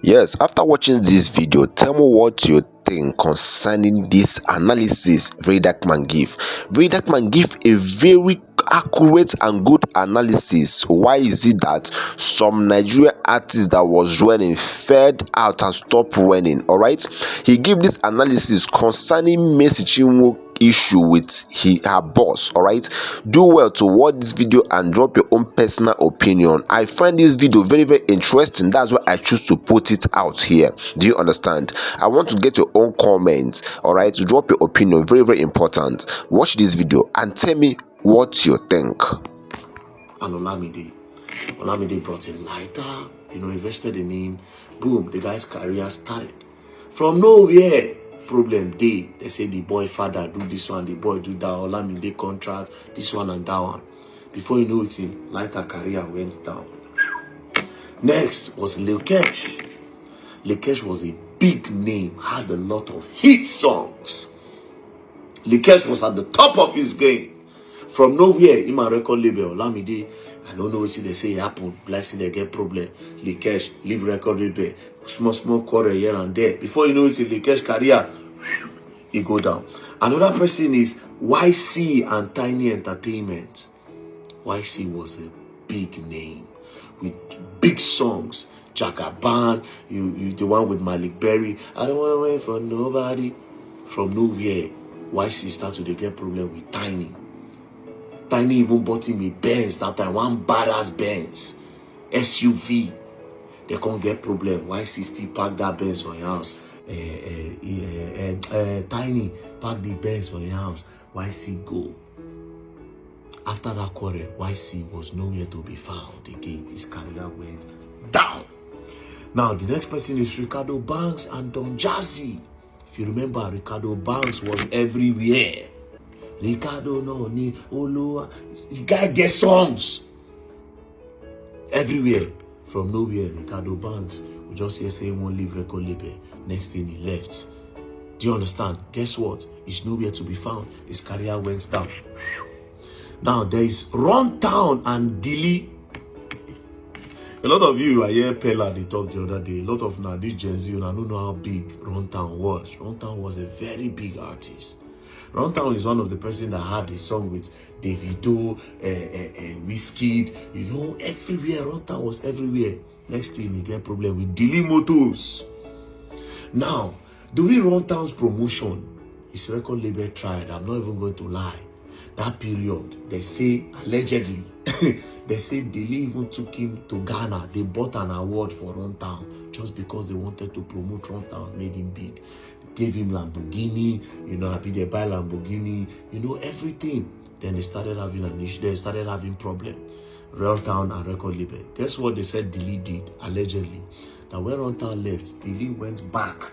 Yes, after watching this video, tell me what you think concerning this analysis Very Dark Man give. Very Dark Man give a very accurate and good analysis. Why is it that some Nigerian artists that was running fed out and stopped running? All right, he gave this analysis concerning Messi Chinwo issue with her boss. All right, do well to watch this video and drop your own personal opinion. I find this video very interesting. That's why I choose to put it out here. Do you understand? I want to get your own comments. All right, to drop your opinion, very important. Watch this video and tell me what you think. And Olamide brought in lighter, invested in him. Boom, the guy's career started from nowhere. Problem day, they say the boy father do this one, the boy do that. Olamide contract this one and that one. Before you know it, lighter career went down. Next was Lejos. Lejos was a big name, had a lot of hit songs. Lejos was at the top of his game. From nowhere, in my record label, Olamide, I don't know what they say happen. Blessing they get problem. Lejos leave record label, small quarter here and there. Before you know it, Lejos career, he go down. Another person is YC and Tiny Entertainment. YC was a big name with big songs. Jagaban, you the one with Malik Berry. I don't want to wait for nobody. From nowhere, YC started to get problem with Tiny. Tiny even bought him a Benz that time, one badass Benz SUV. They can't get problem. YC still park that Benz for your house. Tiny park the Benz for your house. YC go. After that quarrel, YC was nowhere to be found again. His career went down. Now, the next person is Ricardo Banks and Don Jazzy. If you remember, Ricardo Banks was everywhere. Ricardo no ni Olua. The guy gets songs everywhere. From nowhere, Ricardo Banks we just hear say he won't leave record label. Next thing he left. Do you understand? Guess what? He's nowhere to be found. His career went down. Now there is Runtown and Dilly. A lot of you are here Pella they talked the other day. A lot of now this Gen Z and I don't know how big Runtown was. Runtown was a very big artist. Runtown is one of the person that had his song with Davido, Wizkid, everywhere. Runtown was everywhere. Next thing he get problem with Dilly Motors. Now, during Runtown's promotion, his record label tried. I'm not even going to lie. That period, they say allegedly, they say Dilly even took him to Ghana. They bought an award for Runtown just because they wanted to promote Runtown, made him big. Gave him Lamborghini, they buy Lamborghini, everything. Then they started having an issue. They started having problem. Runtown and record label. Guess what they said Dilly did allegedly? That when Runtown left, Dilly went back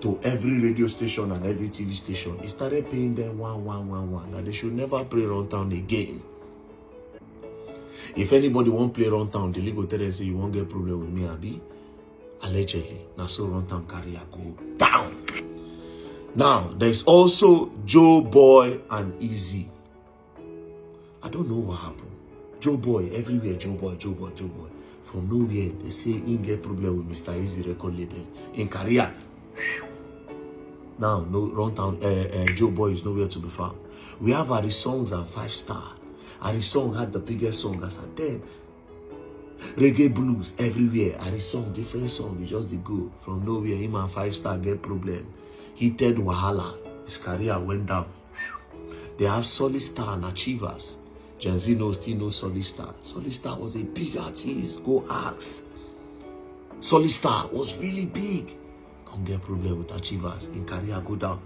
to every radio station and every TV station. He started paying them 1,111 that they should never play Runtown again. If anybody won't play Runtown, Dilly go tell them say you won't get problem with me, Abi. Allegedly, now so Runtown career go down. Now there's also Joe Boy and Easy. I don't know what happened. Joe Boy everywhere. Joe Boy. From nowhere they say he get problem with Mr. Easy record label in career. Now no Runtown. Joe Boy is nowhere to be found. We have Ari Songs and 5 Starr. Ari Song had the biggest song as a 10. Reggae blues everywhere. Ari Song, different song. He just go from nowhere. Him and 5 Starr get problem. Heated Wahala. His career went down. They have Solid Star and Achievers. Gen Z still knows Solid Star. Solid Star was a big artist. Go ask. Solid Star was really big. Come get problem with Achievers. In career go down.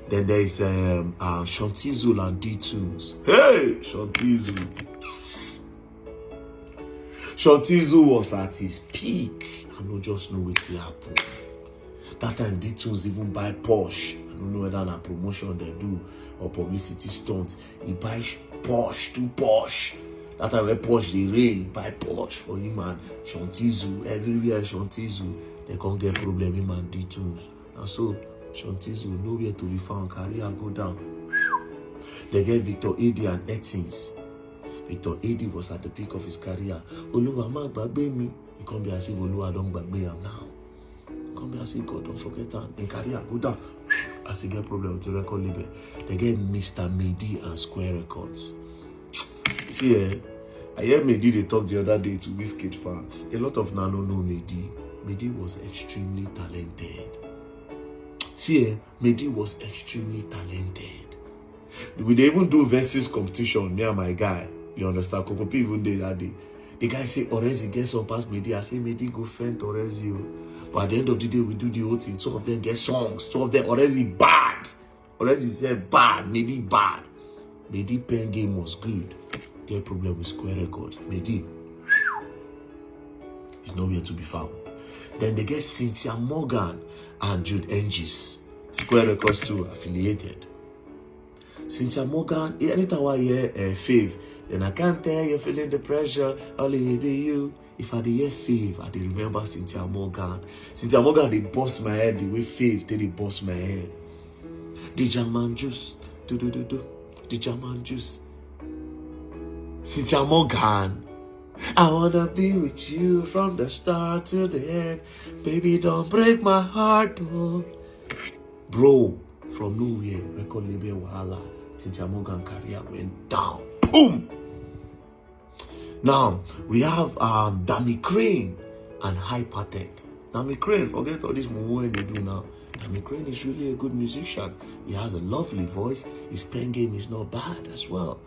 Then there is Shantizu and D-Tunes. Hey, Shantizu. Shantizu was at his peak. I don't just know what happened. That time D-Tunes even buy Porsche. I don't know whether a promotion they do or publicity stunt. He buy Porsche, 2 Porsche. That time when Porsche they rain, he buy Porsche for him and Shantizu. Everywhere Shantizu, they can't get problem him and D-Tunes. And so Shantizu nowhere to be found. Career go down. They get Victor Edi and Etins. Victor Edi was at the peak of his career. Oluwa ma gbagbe mi. He come be as if Oluwa don't back me am now. Come be as if God don't forget that. In career, go down. As he get problem with the record label, they get Mr. Midi and Square Records. See, I hear Midi they talk the other day to Wizkid fans. A lot of Nano know Midi. Midi was extremely talented. See, Midi was extremely talented. We they even do versus competition near my guy. You understand? Kokopi even did that day. The guy say, Orezi get some past Midi. I say, Midi go fend Orezi. But at the end of the day, we do the whole thing. Some of them get songs. Some of them Orezi bad. Orezi said bad. Midi bad. Midi pen game was good. Get problem with Square Records. Midi is nowhere to be found. Then they get Cynthia Morgan and Jude Engis. Square Records too affiliated. Cynthia Morgan, anytime I hear Fave, then I can't tell you're feeling the pressure, only be you. If I hear Fave, I remember Cynthia Morgan. Cynthia Morgan, they bust my head the way Fave, they bust my head. The German juice, the German juice. Cynthia Morgan, I wanna be with you from the start to the end. Baby, don't break my heart, oh. Bro, from nowhere, record label wahala. Cynthia Morgan career went down. Boom! Now, we have Dami Crane and Hypertech. Dami Crane, forget all this movie they do now. Dami Crane is really a good musician. He has a lovely voice. His pen game is not bad as well.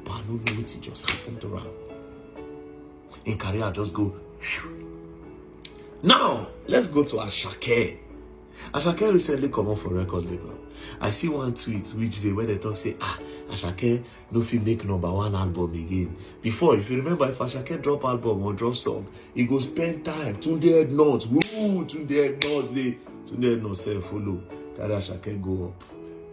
But I don't know what just happened around. In career, just go. Now, let's go to Asake. Asake recently come up for record label. I see one tweet which day where they talk say, Asake no fit make #1 album again. Before, if you remember, if Asake drop album or drop song, he go spend time. Tunde head notes. Woo! Tunde head notes. Tunde head notes say follow. Carry Asake go up.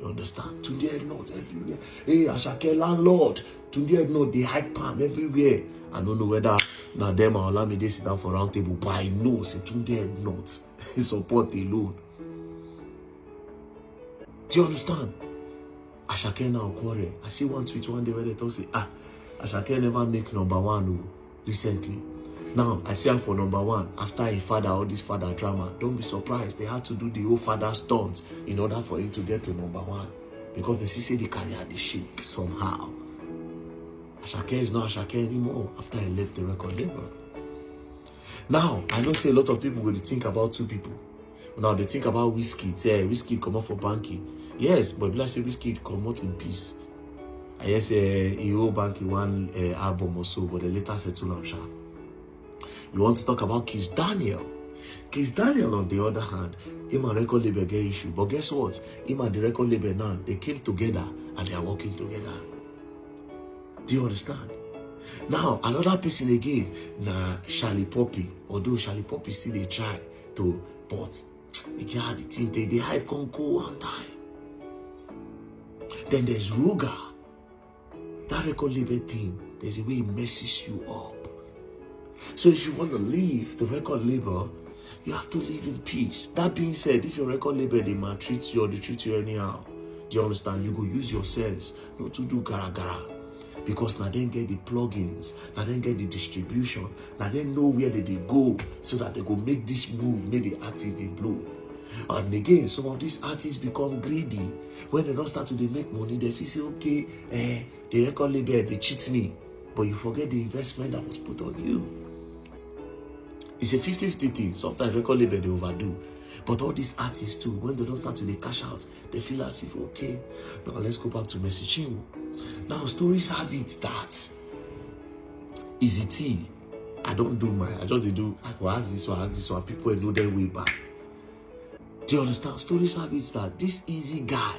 You understand? Tunde head notes everywhere. Hey, Asake landlord. Tunde head notes, they hype palm everywhere. I don't know whether now them or Olamide sit down for round table, but I know say Tunde head notes. He support alone. Do you understand? Asake now quarrel. I see one tweet one day where they talk say, Asake never make #1 recently. Now I see him for #1 after his father, all this father drama. Don't be surprised. They had to do the whole father stunts in order for him to get to #1. Because they see the career they shake somehow. Asake is not Asake anymore after he left the record label. Now, I know say a lot of people will think about two people. Now they think about Wizkid. Say Wizkid come out for banking. Yes, but let's say Wizkid come out in peace. I guess he owe Banky one album or so, but they later settle on sha. You want to talk about Kizz Daniel? Kizz Daniel, on the other hand, him and record label get issue. But guess what? Him and the record label now, they came together and they are working together. Do you understand? Now, another person again, Charlie Poppy. Although Charlie Poppy still they try to, but yeah, the thing they hype can go one time. Then there's Ruga. That record label thing, there's a way it messes you up. So if you want to leave the record label, you have to live in peace. That being said, if your record label they maltreat you or they treat you anyhow, do you understand? You go use your sense not to do gara gara. Because now they get the plugins, now they get the distribution, now they know where they go so that they go make this move, make the artists they blow. And again, some of these artists become greedy. When they don't start to make money, they feel say, okay, the record label, they cheat me. But you forget the investment that was put on you. It's a 50-50 thing. Sometimes record label, they overdo. But all these artists too, when they don't start to cash out, they feel as if, okay, now let's go back to Mercy Chinwo. Now, stories have it that Easy T, I don't do I just do, I go ask this one, people know their way back. Do you understand? Stories have it that this Easy guy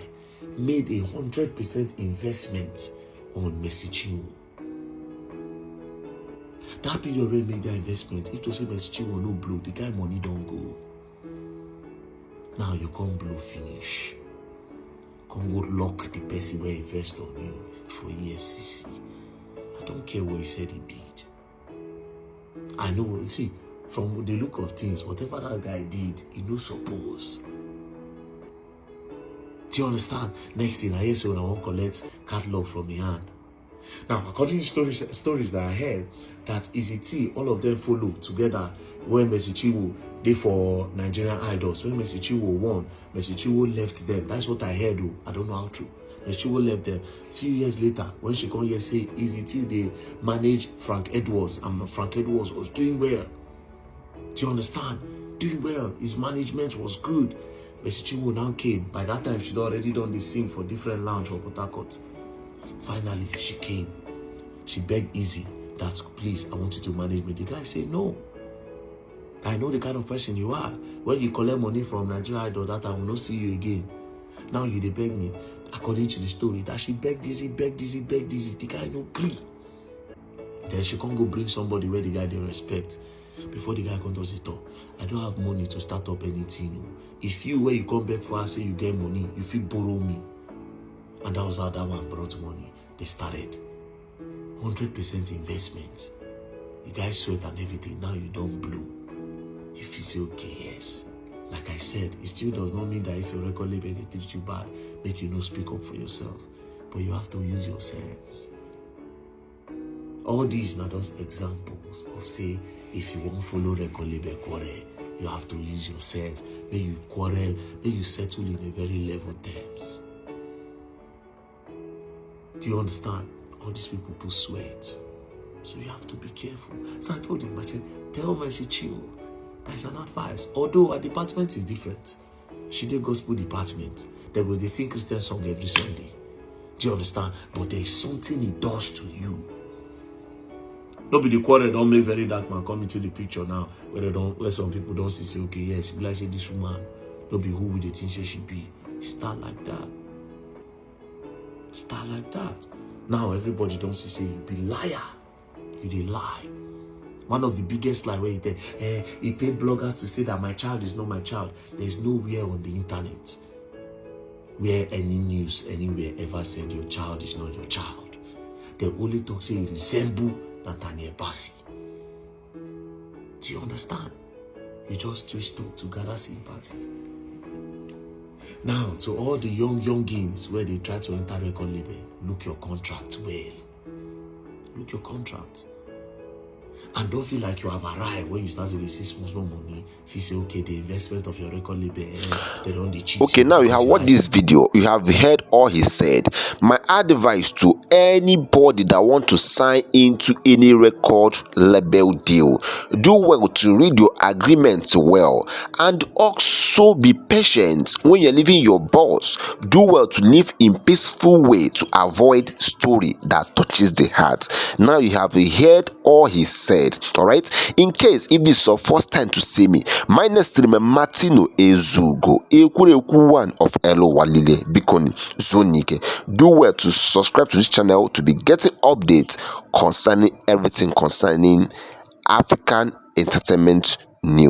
made 100% investment on Mercy Chinwo. That period where he made that investment, if to say Mercy Chinwo no blow, the guy money don't go. Now you can't blow finish. Come go lock the person where invest on you for EFCC. I don't care what he said he did. I know, see, from the look of things, whatever that guy did, he no suppose. Do you understand? Next thing I hear, so when I want to collect catalog from the hand. Now, according to stories that I heard, that Easy T, all of them follow together when Mercy Chinwo they for Nigerian Idols. When Mercy Chinwo won, Mercy Chinwo left them. That's what I heard. Though. I don't know how true. Mercy Chinwo left them. A few years later, when she come here say Easy T, they managed Frank Edwards, and Frank Edwards was doing well. Do you understand? Doing well. His management was good. Mercy Chinwo now came. By that time, she'd already done the sing for different lounge for Port Harcourt. Finally, she came. She begged Easy that, please, I want you to manage me. The guy said, no. I know the kind of person you are. When you collect money from Nigerian Idol, that I will not see you again. Now you dey beg me. According to the story, that she begged Easy. The guy no agree. Then she can't go bring somebody where the guy didn't respect. Before the guy comes to say, talk, I don't have money to start up anything. If you, where you come back for, say you get money, you feel borrow me. And that was how that one brought money. They started 100% investment. You guys sweat and everything. Now you don't blow. If you say, okay, yes. Like I said, it still does not mean that if your record label they treat you bad, make you no speak up for yourself. But you have to use your sense. All these are just examples of say, if you won't follow record label quarrel, you have to use your sense. May you quarrel, may you settle in a very level terms. Do you understand? All these people put sweat. So you have to be careful. So I told him, I said, tell Mercy Chinwo, that's an advice. Although our department is different. She did gospel department. There was they sing Christian song every Sunday. Do you understand? But there is something it does to you. Don't be the quarrel, don't make very dark man come into the picture now. Where some people don't see say, okay, yes, be like say this woman. Don't be who with the things say she be. Start like that. Start like that. Now everybody don't see say you be liar. You dey lie. One of the biggest lie where he paid bloggers to say that my child is not my child. There's nowhere on the internet where any news anywhere ever said your child is not your child. They only talk say it resemble Nathaniel Bassey. Do you understand? You just twist up to gather sympathy. Now, to all the youngins where they try to enter record label, look your contract well. Look your contract. And don't feel like you have arrived when you start to receive small money. If you say, okay, the investment of your record label, they don't cheat. Okay, now you have watched this video. You have heard all he said. My advice to anybody that want to sign into any record label deal, do well to read your agreement well, and also be patient when you're leaving your boss. Do well to live in peaceful way to avoid story that touches the heart. Now you have heard all he said. All right, in case if this is your first time to see me, my next name is Martino Ezugo Ekureku one of Elo Walile Bikoni Zonike. Do well to subscribe to this channel to be getting updates concerning everything concerning African entertainment news.